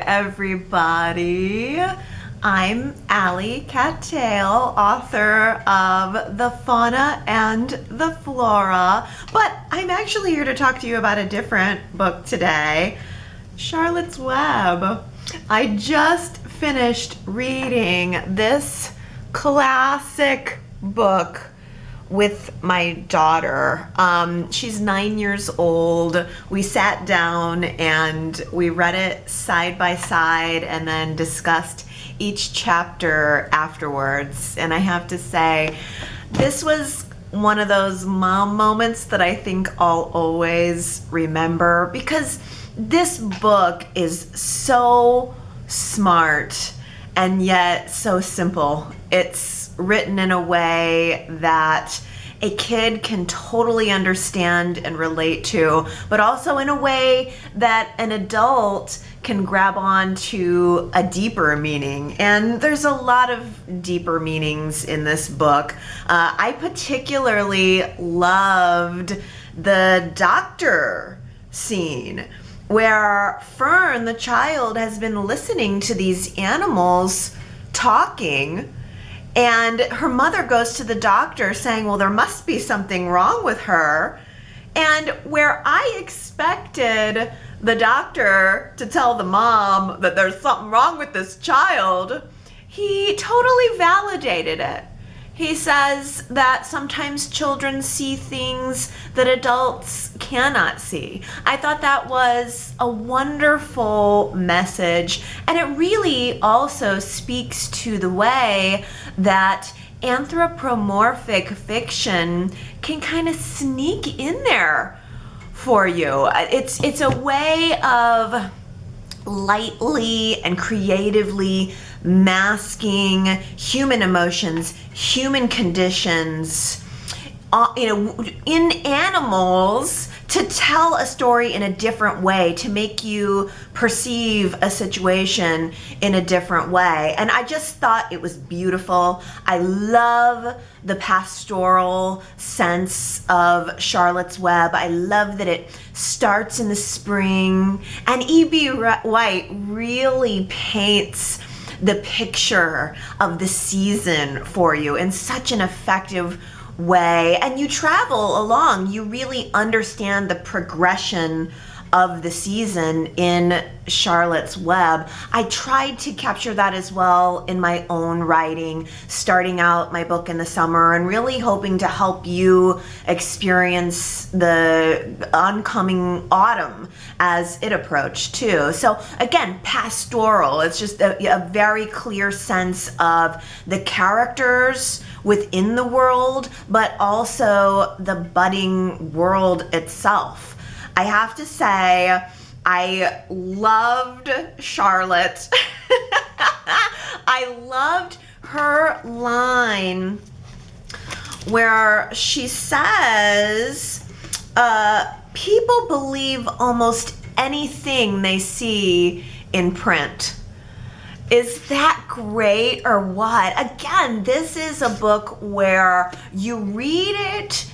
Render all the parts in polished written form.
everybody. I'm Allie Cattail, author of the Fauna and the Flora, but I'm actually here to talk to you about a different book today, Charlotte's Web. I just finished reading this classic book with my daughter. She's 9 years old. We sat down and we read it side by side and then discussed each chapter afterwards. And I have to say, this was one of those mom moments that I think I'll always remember, because this book is so smart and yet so simple. It's written in a way that a kid can totally understand and relate to, but also in a way that an adult can grab on to a deeper meaning. And there's a lot of deeper meanings in this book. I particularly loved the doctor scene where Fern, the child, has been listening to these animals talking, and her mother goes to the doctor saying, well, there must be something wrong with her. And where I expected the doctor to tell the mom that there's something wrong with this child, he totally validated it. He says that sometimes children see things that adults cannot see. I thought that was a wonderful message, and it really also speaks to the way that anthropomorphic fiction can kind of sneak in there for you. It's a way of lightly and creatively masking human emotions, human conditions, in animals, to tell a story in a different way, to make you perceive a situation in a different way. And I just thought it was beautiful. I love the pastoral sense of Charlotte's Web. I love that it starts in the spring, and E.B. White really paints the picture of the season for you in such an effective way. And you travel along, you really understand the progression of the season in Charlotte's Web. I tried to capture that as well in my own writing, starting out my book in the summer and really hoping to help you experience the oncoming autumn as it approached too. So again, pastoral. It's just a very clear sense of the characters within the world, but also the budding world itself. I have to say, I loved Charlotte. I loved her line where she says, people believe almost anything they see in print. Is that great or what? Again, this is a book where you read it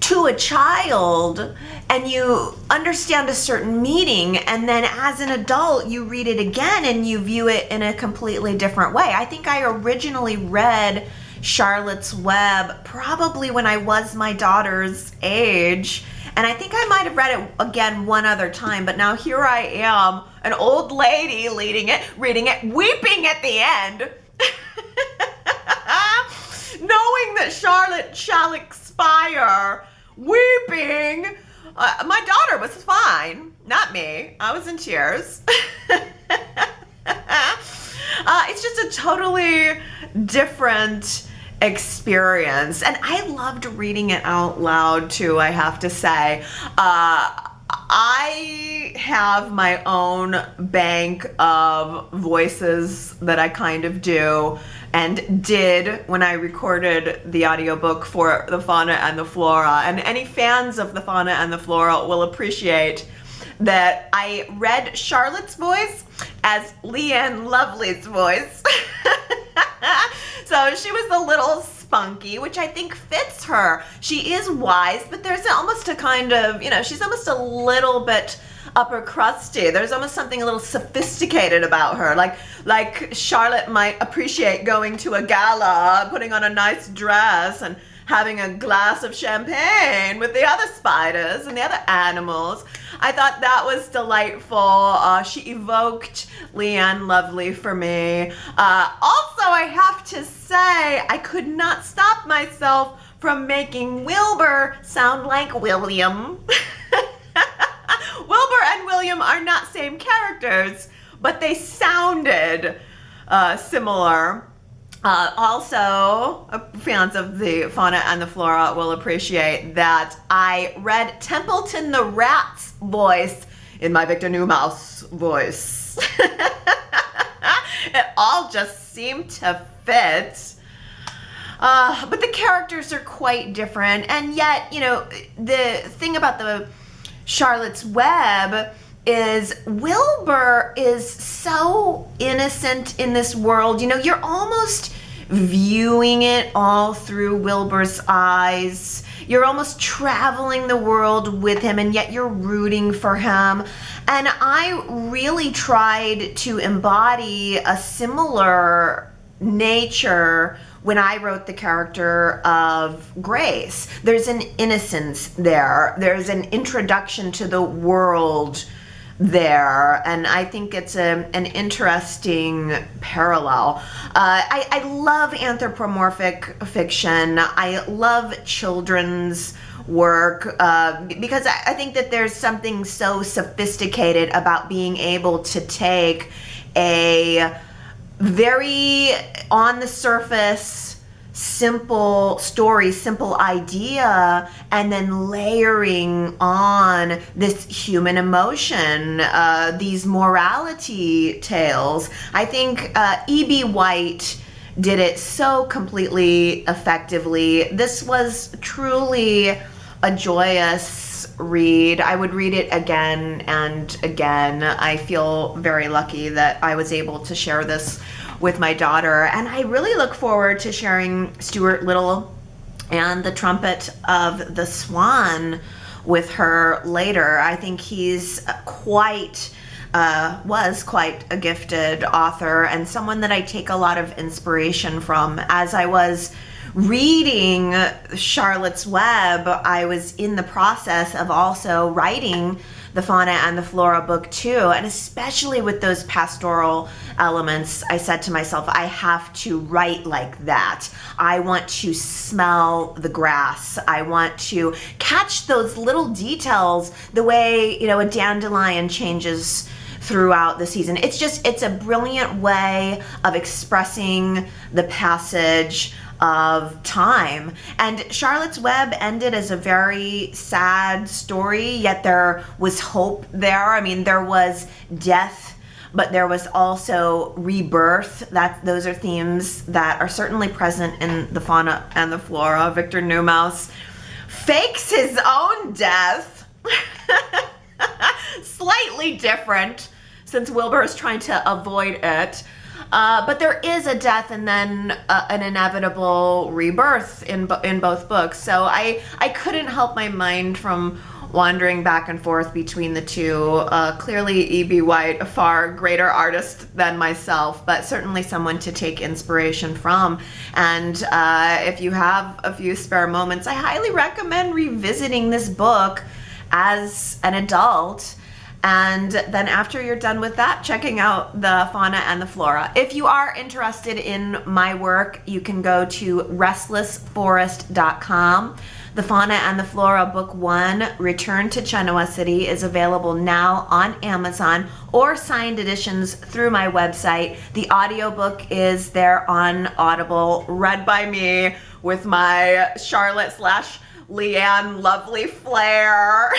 to a child and you understand a certain meaning, and then as an adult you read it again and you view it in a completely different way. I think I originally read Charlotte's Web probably when I was my daughter's age, and I think I might have read it again one other time, but now here I am, an old lady reading it, weeping at the end, knowing that Charlotte shall expire, weeping. My daughter was fine, not me. I was in tears. It's just a totally different experience, and I loved reading it out loud too, I have to say. I have my own bank of voices that I kind of do and did when I recorded the audiobook for the Fauna and the Flora. And any fans of the Fauna and the Flora will appreciate that I read Charlotte's voice as Leanne Lovely's voice. So she was a little spunky, which I think fits her. She is wise, but there's almost a kind of, she's almost a little bit upper crusty. There's almost something a little sophisticated about her, like Charlotte might appreciate going to a gala, putting on a nice dress, and having a glass of champagne with the other spiders and the other animals. I thought that was delightful. She evoked Leanne Lovely for me. Also, I have to say, I could not stop myself from making Wilbur sound like William. Wilbur and William are not same characters, but they sounded similar. Also, fans of the Fauna and the Flora will appreciate that I read Templeton the Rat's voice in my Victor Newmouse voice. It all just seemed to fit. But the characters are quite different, and yet, you know, the thing about the Charlotte's Web is Wilbur is so innocent in this world. You know, you're almost viewing it all through Wilbur's eyes. You're almost traveling the world with him, and yet you're rooting for him. And I really tried to embody a similar nature when I wrote the character of Grace. There's an innocence there. There's an introduction to the world there, and I think it's an interesting parallel. I love anthropomorphic fiction. I love children's work because I think that there's something so sophisticated about being able to take a very on the surface simple story, simple idea, and then layering on this human emotion, these morality tales. I think E.B. White did it so completely effectively. This was truly a joyous read. I would read it again and again. I feel very lucky that I was able to share this with my daughter, and I really look forward to sharing Stuart Little and the Trumpet of the Swan with her later. I think he's was quite a gifted author, and someone that I take a lot of inspiration from. As I was reading Charlotte's Web, I was in the process of also writing the Fauna and the Flora book too, and especially with those pastoral elements, I said to myself, I have to write like that. I want to smell the grass. I want to catch those little details, the way, you know, a dandelion changes throughout the season. It's a brilliant way of expressing the passage of time. And Charlotte's Web ended as a very sad story, yet there was hope there. I mean, there was death, but there was also rebirth. Those are themes that are certainly present in the Fauna and the Flora. Victor Newmouse fakes his own death. Slightly different, since Wilbur is trying to avoid it. But there is a death and then an inevitable rebirth in both books. So I couldn't help my mind from wandering back and forth between the two. Clearly E.B. White, a far greater artist than myself, but certainly someone to take inspiration from. And if you have a few spare moments, I highly recommend revisiting this book as an adult. And then after you're done with that, checking out the Fauna and the Flora. If you are interested in my work, you can go to restlessforest.com. The Fauna and the Flora Book 1, Return to Genoa City, is available now on Amazon or signed editions through my website. The audiobook is there on Audible, read by me with my Charlotte/Leanne Lovely flair.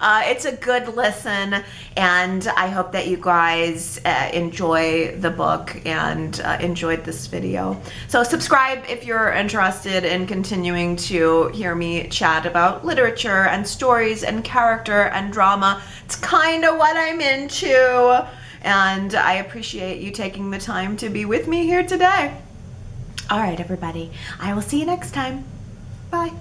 It's a good listen, and I hope that you guys enjoy the book and enjoyed this video. So subscribe if you're interested in continuing to hear me chat about literature and stories and character and drama. It's kind of what I'm into, and I appreciate you taking the time to be with me here today. All right, everybody. I will see you next time. Bye.